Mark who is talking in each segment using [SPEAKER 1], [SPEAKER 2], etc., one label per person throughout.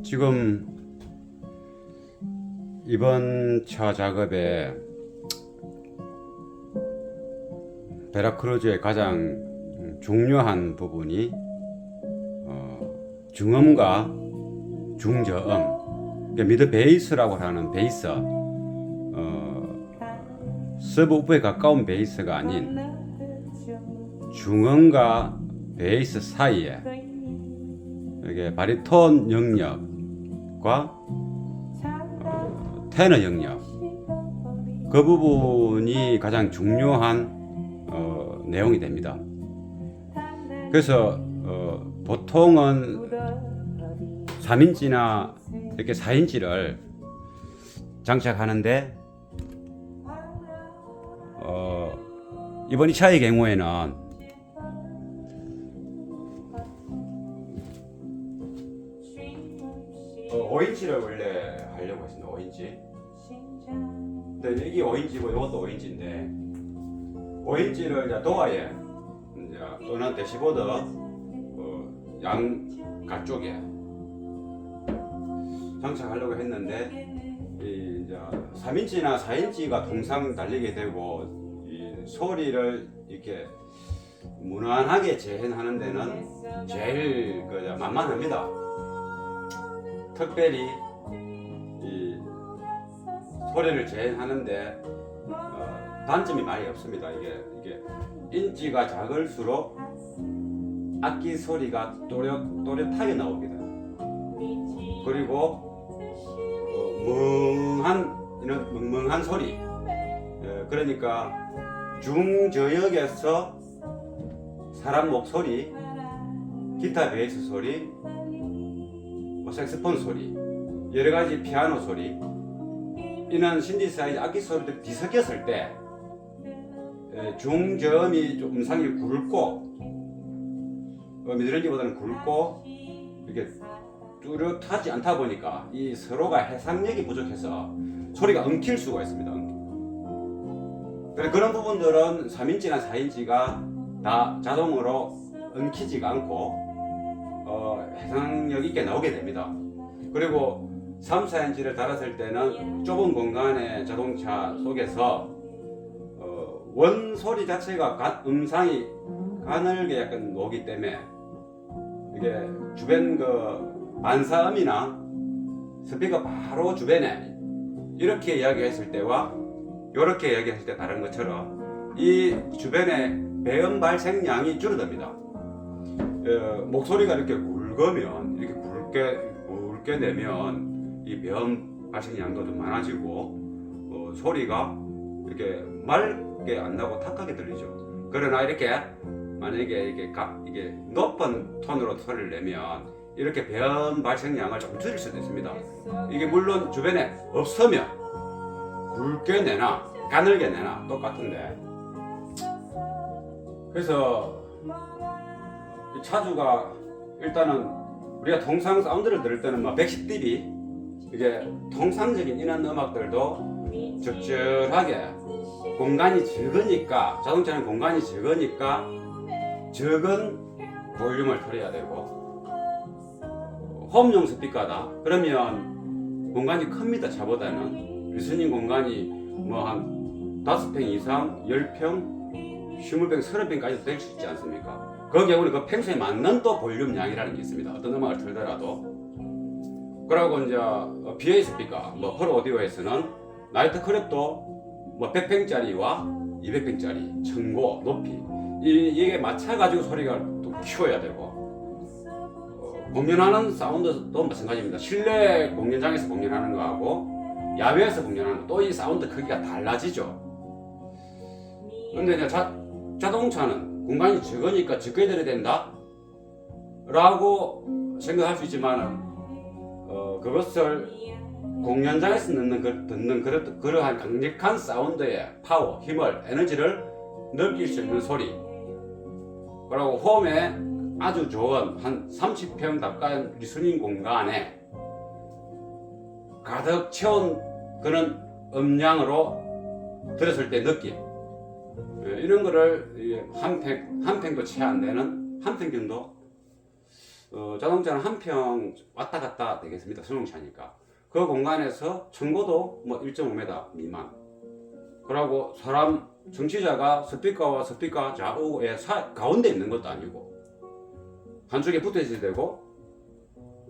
[SPEAKER 1] 지금 이번 차 작업에 베라크루즈의 가장 중요한 부분이 중음과 중저음, 미드 베이스라고 하는 베이스, 서브우프에 가까운 베이스가 아닌 중음과 베이스 사이에 이게 바리톤 영역과 테너 영역, 그 부분이 가장 중요한 내용이 됩니다. 그래서 보통은 3인치나 이렇게 4인치를 장착하는데 이번 이 차의 경우에는 5인치를 원래 하려고 했습니다. 5인치. 근데 이게 5인치고 이것도 5인치인데 5인치를 이제 도어에 이제 또는 대시보드 양 가쪽에 장착하려고 했는데 이제 3인치나 4인치가 동상 달리게 되고 이 소리를 이렇게 무난하게 재현하는 데는 제일 만만합니다. 특별히 이 소리를 재현하는데 단점이 많이 없습니다. 이게 인치가 작을수록 악기 소리가 또렷하게 나옵니다. 그리고 이런 멍멍한 소리, 그러니까 중저역에서 사람 목소리, 기타 베이스 소리, 색소폰 소리, 여러 가지 피아노 소리, 이런 신디사이저 악기 소리들이 뒤섞였을 때 중저음이 좀 음상이 굵고 미드레인지보다는 굵고 이렇게 뚜렷하지 않다 보니까 이 서로가 해상력이 부족해서 소리가 엉킬 수가 있습니다. 그런 부분들은 3인치나 4인치가 다 자동으로 엉키지가 않고 해상력 있게 나오게 됩니다. 그리고 3, 4인치를 달았을 때는 좁은 공간의 자동차 속에서 원 소리 자체가 음상이 가늘게 약간 나오기 때문에 이게 주변 반사음이나 스피커 바로 주변에 이렇게 이야기했을 때와 이렇게 이야기했을 때 다른 것처럼 이 주변의 배음 발생량이 줄어듭니다. 목소리가 이렇게 굵으면 이렇게 굵게 내면 이 배음 발생량도 좀 많아지고 소리가 이렇게 맑게 안 나고 탁하게 들리죠. 그러나 이렇게 만약에 이게 높은 톤으로 소리를 내면 이렇게 배음 발생량을 좀 줄일 수도 있습니다. 이게 물론 주변에 없으면 굵게 내나 가늘게 내나 똑같은데, 그래서 이 차주가 일단은 우리가 통상 사운드를 들을 때는 110dB, 이게 통상적인 이런 음악들도 적절하게 공간이 적으니까, 자동차는 공간이 적으니까 적은 볼륨을 틀어야 되고, 홈용 스피커다 그러면 공간이 큽니다. 차보다는 리스닝 공간이 한 5평 이상, 10평, 20평, 30평까지도 될 수 있지 않습니까? 그 경우는 그 평소에 맞는 또 볼륨량이라는 게 있습니다. 어떤 음악을 틀더라도. 그러고 이제 BA 스피커, 폴 오디오에서는 나이트 클랩도 100평짜리와 200평짜리 청고, 높이 이게 맞춰가지고 소리가 또 키워야 되고, 공연하는 사운드도 마찬가지입니다. 실내 공연장에서 공연하는 거하고 야외에서 공연하는 거 또 이 사운드 크기가 달라지죠. 근데 이제 자동차는 공간이 적으니까 적게 들어야 된다 라고 생각할 수 있지만 그것을 공연장에서 듣는 그러한 강력한 사운드의 파워, 힘을, 에너지를 느낄 수 있는 소리, 그리고 홈에 아주 좋은 한 30평 가까운 리스닝 공간에 가득 채운 그런 음량으로 들었을 때 느낌, 이런 거를 한 평도 채 안 되는, 한 평 정도 자동차는 한 평 왔다 갔다 되겠습니다. 승용차니까. 그 공간에서 청고도 뭐 1.5m 미만. 그러고 사람 정치자가 스피커와 스피커 좌우에 가운데 있는 것도 아니고 한쪽에 붙어 있어야 되고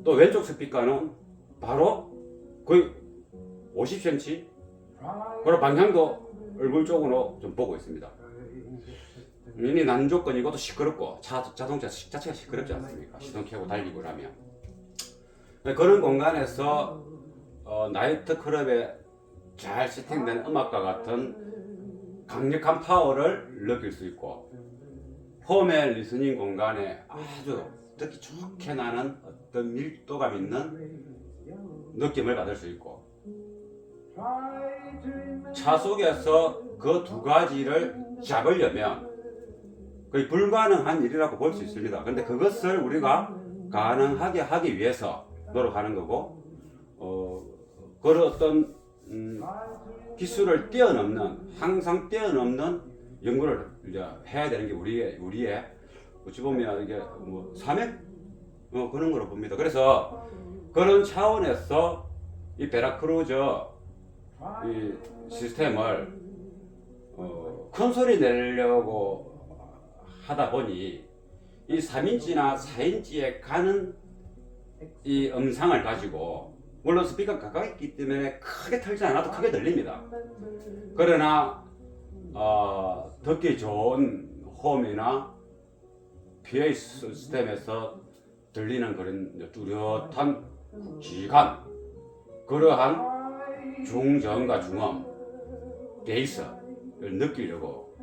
[SPEAKER 1] 또 왼쪽 스피커는 바로 거의 50cm 그리고 방향도 얼굴 쪽으로 좀 보고 있습니다. 이니 난 조건이고 또 시끄럽고 자동차 자체가 시끄럽지 않습니까? 시동 켜고 달리고 라면 그런 공간에서 나이트 클럽에 잘 세팅된 음악과 같은 강력한 파워를 느낄 수 있고 홈의 리스닝 공간에 아주 듣기 좋게 나는 어떤 밀도감 있는 느낌을 받을 수 있고 차 속에서 그 두 가지를 잡으려면 거의 불가능한 일이라고 볼 수 있습니다. 그런데 그것을 우리가 가능하게 하기 위해서 노력하는 거고 그런 어떤 기술을 뛰어넘는 항상 뛰어넘는 연구를 이제 해야 되는 게 우리의 어찌 보면 이게 뭐 사명 그런 거로 봅니다. 그래서 그런 차원에서 이 베라크루저 이 시스템을 큰 소리 내려고 하다 보니 이 3인치나 4인치에 가는 이 음상을 가지고 물론 스피커가 가까이 있기 때문에 크게 틀지 않아도 크게 들립니다. 그러나 듣기 좋은 홈이나 PA 시스템에서 들리는 그런 뚜렷한 굵직한 그러한 중저음과 중음 베이스를 느끼려고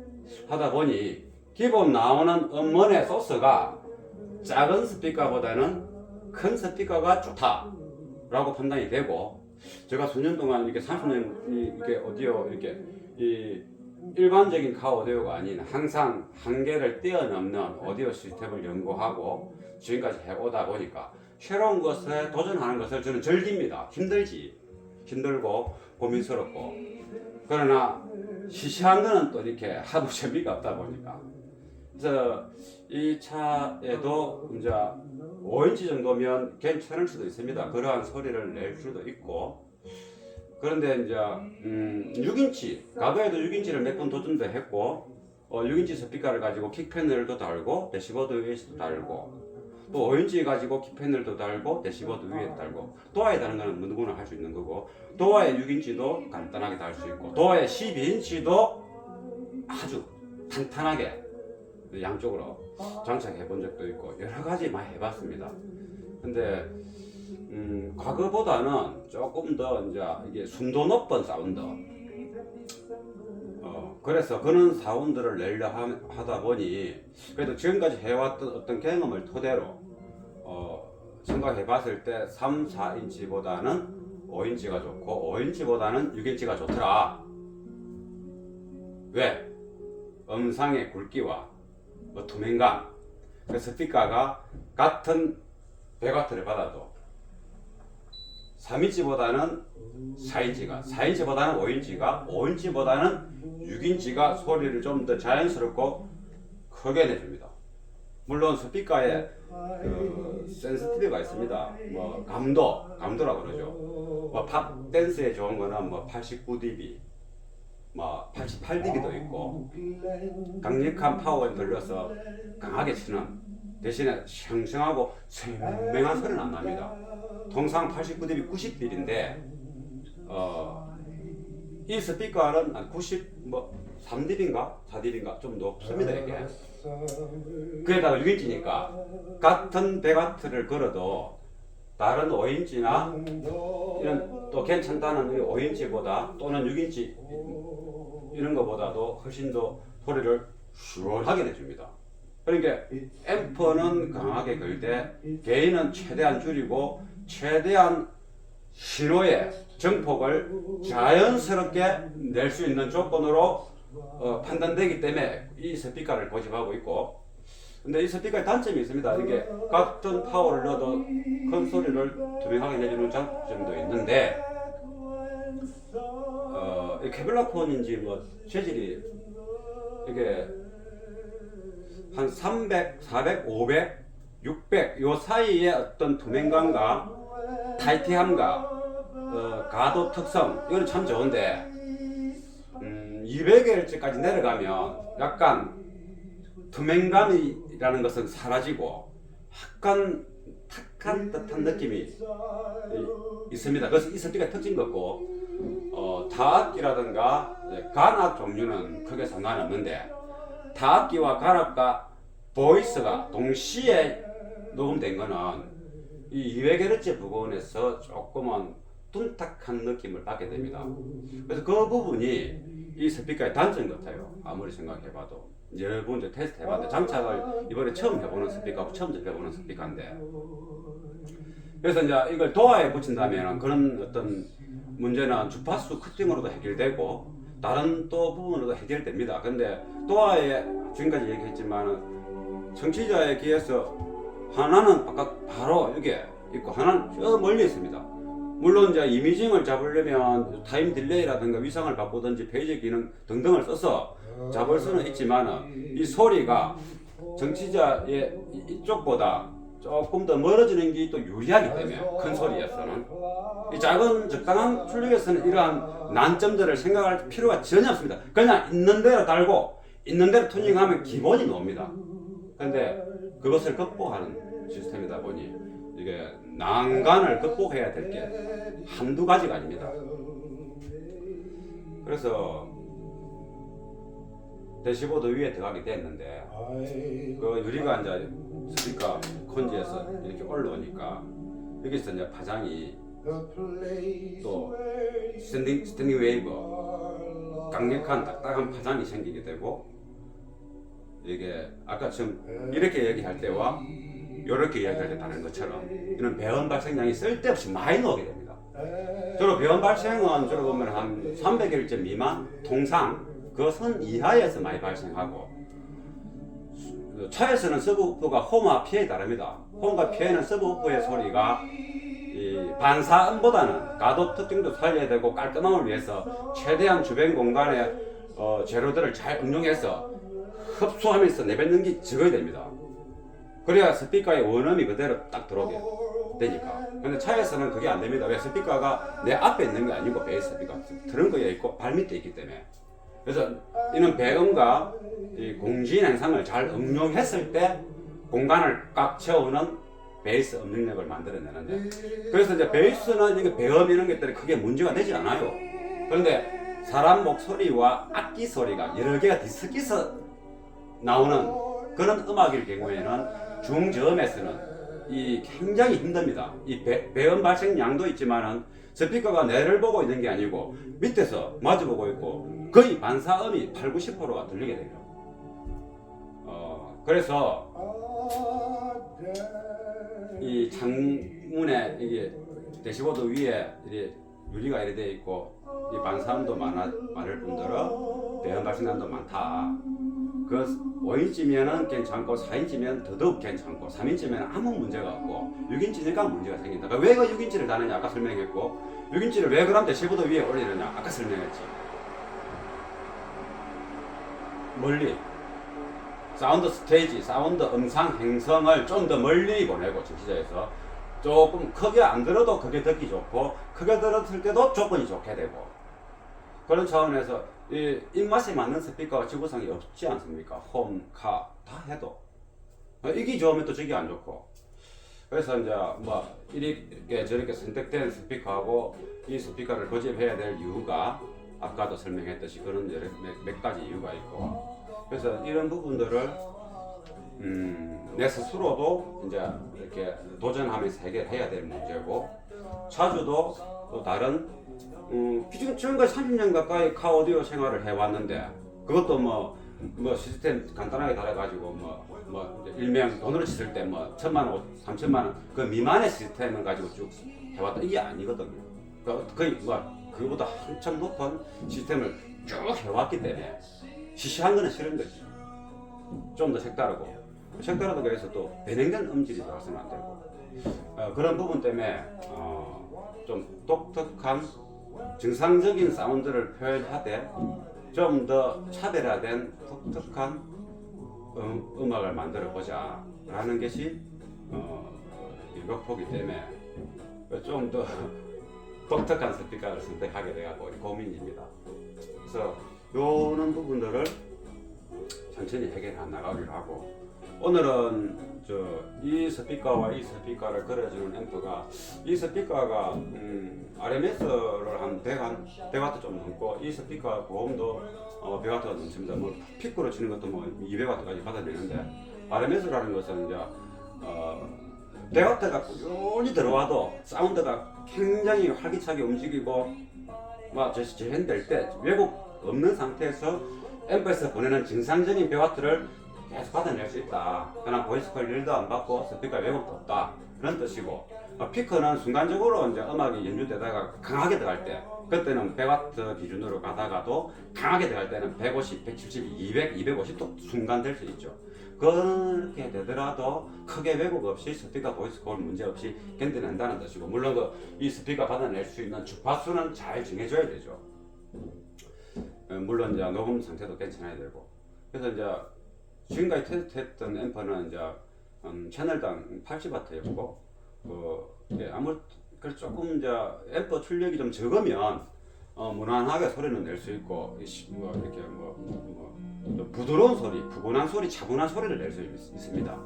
[SPEAKER 1] 하다 보니 기본 나오는 음원의 소스가 작은 스피커보다는 큰 스피커가 좋다라고 판단이 되고 제가 수년 동안 이렇게 30년 이렇게 오디오 이렇게 이 일반적인 카 오디오가 아닌 항상 한계를 뛰어넘는 오디오 시스템을 연구하고 지금까지 해오다 보니까 새로운 것에 도전하는 것을 저는 즐깁니다. 힘들고 고민스럽고 그러나 시시한 거는 또 이렇게 하도 재미가 없다 보니까 그래서 이 차에도 이제 5인치 정도면 괜찮을 수도 있습니다. 그러한 소리를 낼 수도 있고 그런데 이제 6인치 가도에도 6인치를 몇 번 도전도 했고 6인치 스피커를 가지고 킥 패널도 달고 대시보드 위에서도 달고 또 5인치 가지고 킥 패널도 달고 대시보드 위에 달고 도어에 다는 거는 누구나 할 수 있는 거고 도어에 6인치도 간단하게 달 수 있고 도어에 12인치도 아주 탄탄하게 양쪽으로 장착해 본 적도 있고 여러 가지 많이 해봤습니다. 근데 과거보다는 조금 더 이제 이게 숨도 높은 사운드 그래서 그런 사운드를 내려 하다 보니 그래도 지금까지 해왔던 어떤 경험을 토대로 생각해 봤을 때 3, 4인치보다는 5인치가 좋고 5인치보다는 6인치가 좋더라. 왜? 음상의 굵기와 투명감 그 스피커가 같은 100W를 받아도 3인치보다는 4인치가 4인치보다는 5인치가 5인치보다는 6인치가 소리를 좀 더 자연스럽고 크게 내줍니다. 물론 스피커에 센시티브가 있습니다. 뭐 감도라고 그러죠. 뭐 팝 댄스에 좋은 거는 뭐 89dB 뭐 88dB도 있고 강력한 파워에 들려서 강하게 치는 대신에 싱싱하고 생맹한 소리는 안 납니다. 통상 89dB, 90dB인데 이 스피커는 90 뭐 3dB인가 4dB인가 좀 높습니다 이게. 그에다가 6인치니까 같은 100W를 걸어도 다른 5인치나 이런 또 괜찮다는 5인치보다 또는 6인치 이런 것보다도 훨씬 더 소리를 시원하게 내줍니다. 그러니까 앰프는 강하게 걸되 게인은 최대한 줄이고 최대한 신호의 정폭을 자연스럽게 낼 수 있는 조건으로 판단되기 때문에 이 스피커를 고집하고 있고 근데 이 스피커의 단점이 있습니다. 이게 같은 파워를 넣어도 큰 소리를 투명하게 내주는 장점도 있는데 이 케블라폰인지 뭐 재질이 이게 한 300, 400, 500, 600 요 사이에 어떤 투명감과 타이트함과 가도 특성 이건 참 좋은데 200Hz까지 내려가면 약간 투명감이라는 것은 사라지고 약간 탁한 듯한 느낌이 있습니다. 그래서 이 스피커의 특징 같고 다악기라든가 간악 종류는 크게 상관없는데 다악기와 간악과 보이스가 동시에 녹음된 거는 이 200Hz 부분에서 조금은 둔탁한 느낌을 받게 됩니다. 그래서 그 부분이 이 스피커의 단점 같아요. 아무리 생각해봐도. 여러분 이제 테스트 해봤는데 장착을 이번에 처음 해보는 스피커하고 처음 접해보는 스피커인데, 그래서 이제 이걸 도어에 붙인다면 그런 어떤 문제는 주파수 커팅으로도 해결되고 다른 또 부분으로도 해결됩니다. 근데 도어에 지금까지 얘기했지만 청취자의 귀에서 하나는 바로 여기에 있고 하나는 저 멀리 있습니다. 물론 이제 이미징을 잡으려면 타임 딜레이라든가 위상을 바꾸든지 페이지 기능 등등을 써서 잡을 수는 있지만 이 소리가 정치자의 이쪽보다 조금 더 멀어지는 게 또 유리하기 때문에 큰 소리에서는 이 작은 적당한 출력에서는 이러한 난점들을 생각할 필요가 전혀 없습니다. 그냥 있는 대로 달고 있는 대로 튜닝하면 기본이 나옵니다. 근데 그것을 극복하는 시스템이다 보니 이게 난간을 극복해야 될 게 한두 가지가 아닙니다. 그래서 대시보드 위에 들어가게 됐는데 그 유리가 이제 스피커 컨지에서 이렇게 올라오니까 여기서 이제 파장이 또 스탠딩 웨이브 강력한 딱딱한 파장이 생기게 되고 이게 아까 지금 이렇게 얘기할 때와 이렇게 이야기할 때 다른 것처럼 이런 배원 발생량이 쓸데없이 많이 나오게 됩니다. 주로 배원 발생은 주로 보면 한 300Hz 미만 통상 그 선 이하에서 많이 발생하고 차에서는 서브우프가 홈과 피에 다릅니다. 홈과 피에는 서브우프의 소리가 이 반사음보다는 가도 특징도 살려야 되고 깔끔함을 위해서 최대한 주변 공간에 재료들을 잘 응용해서 흡수하면서 내뱉는 게 적어야 됩니다. 그래야 스피커의 원음이 그대로 딱 들어오게 되니까. 근데 차에서는 그게 안 됩니다. 왜? 스피커가 내 앞에 있는 게 아니고 베이스 스피커 트렁크에 있고 발 밑에 있기 때문에. 그래서 이는 배음과 이 공진 현상을 잘 응용했을 때 공간을 꽉 채우는 베이스 음역력을 만들어내는데, 그래서 이제 베이스는 이게 배음 이런 것들이 크게 문제가 되지 않아요. 그런데 사람 목소리와 악기 소리가 여러 개가 뒤섞여서 나오는 그런 음악일 경우에는 중저음에서는 이 굉장히 힘듭니다. 이 배음 발생량도 있지만은 스피커가 내를 보고 있는 게 아니고 밑에서 마주보고 있고 거의 반사음이 80~90%가 들리게 돼요. 그래서 이 창문에 이게 대시보드 위에 이렇게 유리가 이렇게 되어 있고 이 반사음도 많을 뿐더러 배음 발생량도 많다. 그 5인치면은 괜찮고 4인치면 더더욱 괜찮고 3인치면 아무 문제가 없고 6인치니까 문제가 생긴다. 그러니까 왜 그 6인치를 다느냐 아까 설명했고 6인치를 왜 그럼 대시보드 위에 올리느냐 아까 설명했지. 멀리 사운드 스테이지, 사운드 음상 행성을 좀 더 멀리 보내고 청취자에서 조금 크게 안 들어도 크게 듣기 좋고 크게 들었을 때도 조건이 좋게 되고 그런 차원에서 이 입맛에 맞는 스피커가 지구상에 없지 않습니까? 홈, 카 다 해도 이게 좋으면 또 저게 안 좋고 그래서 이제 뭐 이렇게 저렇게 선택된 스피커하고 이 스피커를 고집해야 될 이유가 아까도 설명했듯이 그런 여러 몇 가지 이유가 있고 그래서 이런 부분들을 내 스스로도 이제 이렇게 도전하면서 해결해야 될 문제고 차주도 또 다른 지금까지 30년 가까이 카오디오 생활을 해왔는데 그것도 뭐 시스템 간단하게 달아가지고 뭐 일명 돈으로 쳤을 때 뭐 1,000만원, 3,000만원 그 미만의 시스템을 가지고 쭉 해왔다 이게 아니거든요. 거의 뭐 그보다 한참 높은 시스템을 쭉 해왔기 때문에 시시한 거는 싫은 거지. 좀 더 색다르다고 해서 또 변형된 음질이 들어가서는 안 되고 그런 부분 때문에 좀 독특한 정상적인 사운드를 표현하되 좀 더 차별화된 독특한 음악을 만들어 보자 라는 것이 일거포기 때문에 좀 더 독특한 스피커를 선택하게 돼가지고 고민입니다. 그래서 요런 부분들을 천천히 해결해 나가기로 하고, 오늘은 이 스피커와 이 스피커를 걸어주는 앰프가, 이 스피커가 RMS를 한 100W 좀 넘고, 이 스피커 고음도 100W가 넘습니다. 뭐 피크로 치는 것도 뭐 200W까지 받아내는데, RMS라는 것은 이제 100W가 꾸준히 들어와도 사운드가 굉장히 활기차게 움직이고 막 재현될 때 왜곡 없는 상태에서 앰프에서 보내는 정상적인 100W를 계속 받아낼 수 있다. 그냥 보이스컬 일도 안 받고 스피커 왜곡도 없다. 그런 뜻이고, 피크는 순간적으로 이제 음악이 연주되다가 강하게 들어갈 때, 그때는 100W 기준으로 가다가도 강하게 들어갈 때는 150, 170, 200, 250도 순간 될 수 있죠. 그렇게 되더라도 크게 왜곡 없이 스피커 보이스콜 문제 없이 견뎌낸다는 뜻이고, 물론 이 스피커 받아낼 수 있는 주파수는 잘 정해줘야 되죠. 물론 이제 녹음 상태도 괜찮아야 되고. 그래서 이제 지금까지 테스트했던 앰프는 이제 채널당 80W였고, 아무 조금 이제 앰프 출력이 좀 적으면 무난하게 소리는 낼 수 있고, 뭐 이렇게 부드러운 소리, 푸근한 소리, 차분한 소리를 낼 수 있습니다.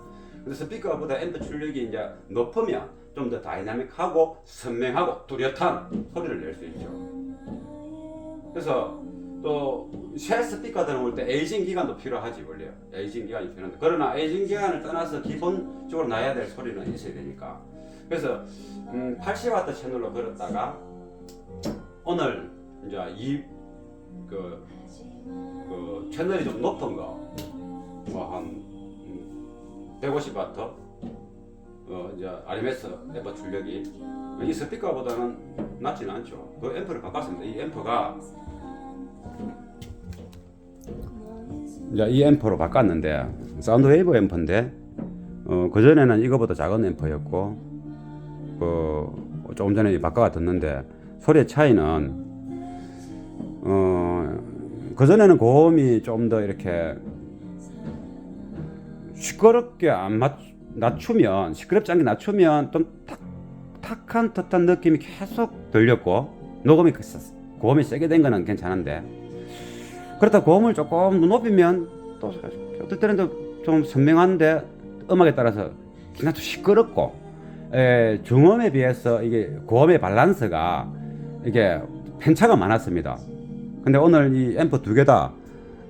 [SPEAKER 1] 근데 스피커보다 앰프 출력이 이제 높으면 좀 더 다이나믹하고 선명하고 뚜렷한 소리를 낼 수 있죠. 그래서 또 새 스피커 들어올 때 에이징 기간도 필요하지. 원래 에이징 기간이 필요한데, 그러나 에이징 기간을 떠나서 기본적으로 나야 될 소리는 있어야 되니까, 그래서 80W 채널로 걸었다가 오늘 이제 그 채널이 좀 높은 거, 뭐 한 150W 이제 RMS 앰프 출력이 이 스피커보다는 낮지는 않죠. 그 앰프를 바꿨습니다. 이 앰프가 이제 이 앰프로 바꿨는데, 사운드 웨이브 앰프인데 그 전에는 이거보다 작은 앰프였고, 조금 전에 바꿔가 듣는데 소리의 차이는 그 전에는 고음이 좀 더 이렇게 시끄럽게 안 낮추면, 시끄럽지 않게 낮추면 좀 탁한 듯한 느낌이 계속 들렸고, 녹음이 고음이 세게 된 거는 괜찮은데, 그렇다 고음을 조금 높이면 또 어떨 때는 좀 선명한데 음악에 따라서 그냥 또 시끄럽고, 중음에 비해서 이게 고음의 밸런스가 이게 편차가 많았습니다. 근데 오늘 이 앰프 두 개 다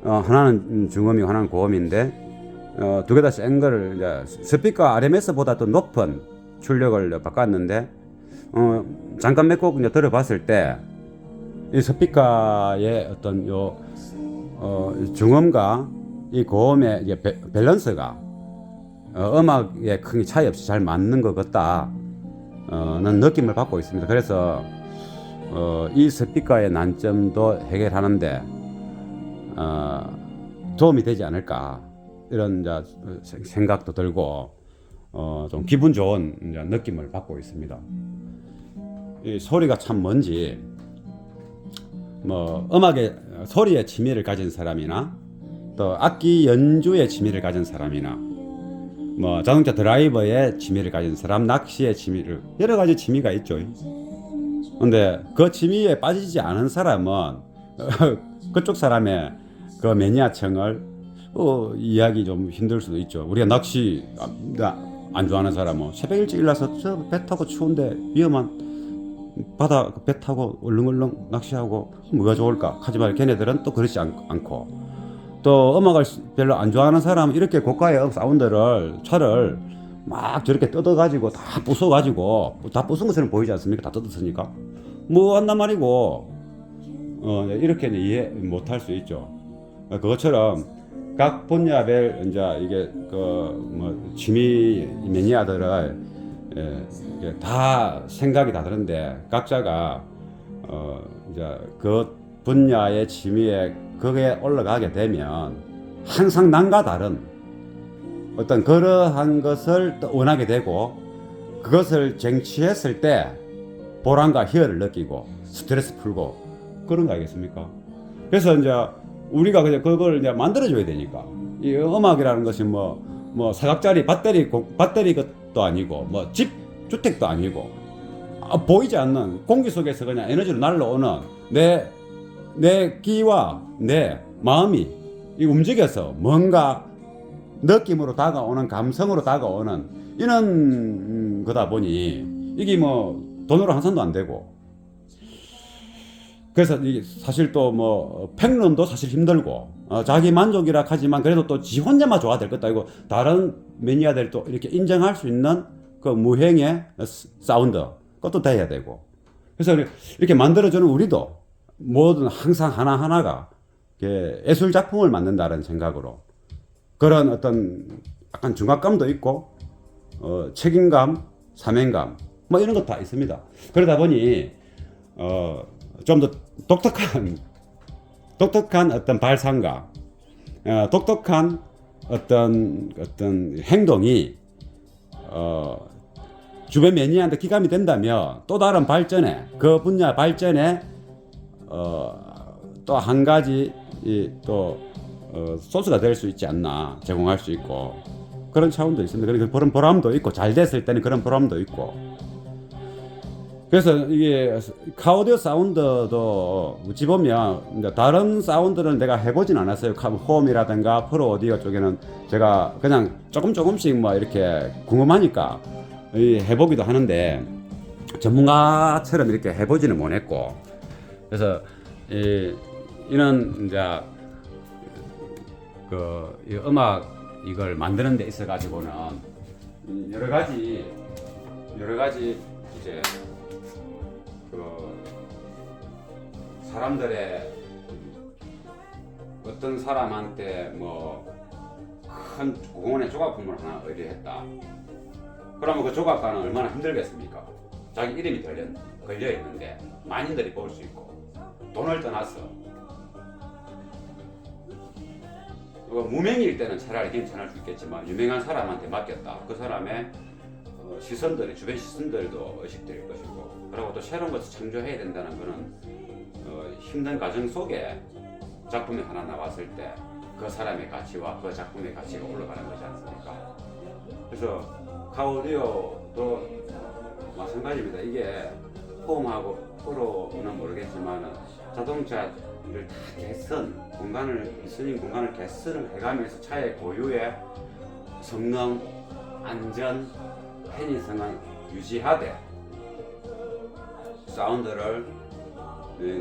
[SPEAKER 1] 하나는 중음이고 하나는 고음인데, 두 개 다 센 거를 이제 스피커 RMS보다 더 높은 출력을 바꿨는데, 잠깐 몇 곡 이제 들어봤을 때 이 스피커의 어떤 중음과 이 고음의 이제 밸런스가 음악에 큰 차이 없이 잘 맞는 것 같다는 느낌을 받고 있습니다. 그래서 이 스피커의 난점도 해결하는데 도움이 되지 않을까, 이런 이제 생각도 들고 좀 기분 좋은 이제 느낌을 받고 있습니다. 이 소리가 참 뭔지, 뭐 음악의 소리에 취미를 가진 사람이나 또 악기 연주에 취미를 가진 사람이나 뭐 자동차 드라이버에 취미를 가진 사람, 낚시에 취미를, 여러 가지 취미가 있죠. 근데 그 취미에 빠지지 않은 사람은 그쪽 사람의 그 매니아층을 이해하기 좀 힘들 수도 있죠. 우리가 낚시 안 좋아하는 사람은 새벽 일찍 일어나서 저 배 타고 추운데 위험한 바다 배 타고 얼렁얼렁 낚시하고 뭐가 좋을까? 하지만 걔네들은 또 그렇지 않고, 또 음악을 별로 안 좋아하는 사람은 이렇게 고가의 사운드를, 차를 막 저렇게 뜯어가지고 다 부숴가지고, 다 부순 것처럼 보이지 않습니까? 다 뜯었으니까 뭐 한단 말이고, 이렇게 이해 못할 수 있죠. 그것처럼 각 분야별 이제 이게 뭐 취미 매니아들을 다 생각이 다 다른데, 각자가 이제 그 분야의 취미에 거기에 올라가게 되면 항상 남과 다른 어떤 그러한 것을 또 원하게 되고, 그것을 쟁취했을 때 보람과 희열을 느끼고 스트레스 풀고 그런 거 아니겠습니까? 그래서 이제 우리가 그걸 이제 만들어줘야 되니까, 이 음악이라는 것이 뭐 사각짜리 배터리 건물도 아니고 뭐 집 주택도 아니고 보이지 않는 공기 속에서 그냥 에너지로 날라오는 내 기와 내 마음이 이 움직여서 뭔가 느낌으로 다가오는 감성으로 다가오는 이런 거다 보니 이게 뭐 돈으로 환산도 안 되고 그래서 이게 사실 또 뭐 평론도 사실 힘들고 자기 만족이라 하지만 그래도 또 지 혼자만 좋아야 될 것도 아니고 다른 매니아들 또 이렇게 인정할 수 있는 그 무행의 사운드 그것도 돼야 되고 그래서 이렇게 만들어주는 우리도 뭐든 항상 하나하나가 예술 작품을 만든다는 생각으로 그런 어떤 약간 중압감도 있고 책임감, 사명감 뭐 이런 것 다 있습니다. 그러다 보니 좀 더 독특한 어떤 발상과 독특한 어떤 행동이 주변 매니아한테 기감이 된다면 또 다른 발전에 그 분야 발전에 또 한 가지 소스가 될 수 있지 않나 제공할 수 있고 그런 차원도 있습니다. 그런 보람도 있고 잘 됐을 때는 그런 보람도 있고 그래서 이게 카오디오 사운드도 어찌 보면 다른 사운드는 내가 해보진 않았어요. 홈이라든가 프로 오디오 쪽에는 제가 그냥 조금씩 뭐 이렇게 궁금하니까 해보기도 하는데 전문가처럼 이렇게 해보지는 못했고 그래서 이런 이제 이 음악 이걸 만드는 데 있어 가지고는 여러 가지 이제 사람들의 어떤 사람한테 뭐 큰 공원의 조각품을 하나 의뢰했다. 그러면 그 조각가는 얼마나 힘들겠습니까? 자기 이름이 걸려 있는데 만인들이 볼 수 있고 돈을 떠나서 무명일 때는 차라리 괜찮을 수 있겠지만 유명한 사람한테 맡겼다. 그 사람의 시선들이 주변 시선들도 의식될 것이고 그리고 또 새로운 것을 창조해야 된다는 거는 힘든 과정 속에 작품이 하나 나왔을 때 그 사람의 가치와 그 작품의 가치가 올라가는 거지 않습니까? 그래서 카오디오도 마찬가지입니다. 이게 홈하고 프로는 모르겠지만 자동차를 다 개선 리스닝 공간을 개선을 해가면서 차의 고유의 성능, 안전, 편의성을 유지하되 사운드를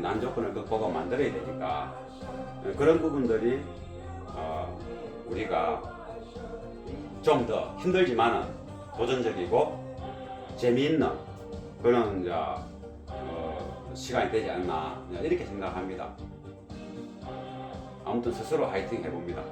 [SPEAKER 1] 난조건을 극복하고 만들어야 되니까 그런 부분들이 우리가 좀 더 힘들지만은 도전적이고 재미있는 그런 이제 시간이 되지 않나 이렇게 생각합니다. 아무튼 스스로 화이팅 해봅니다.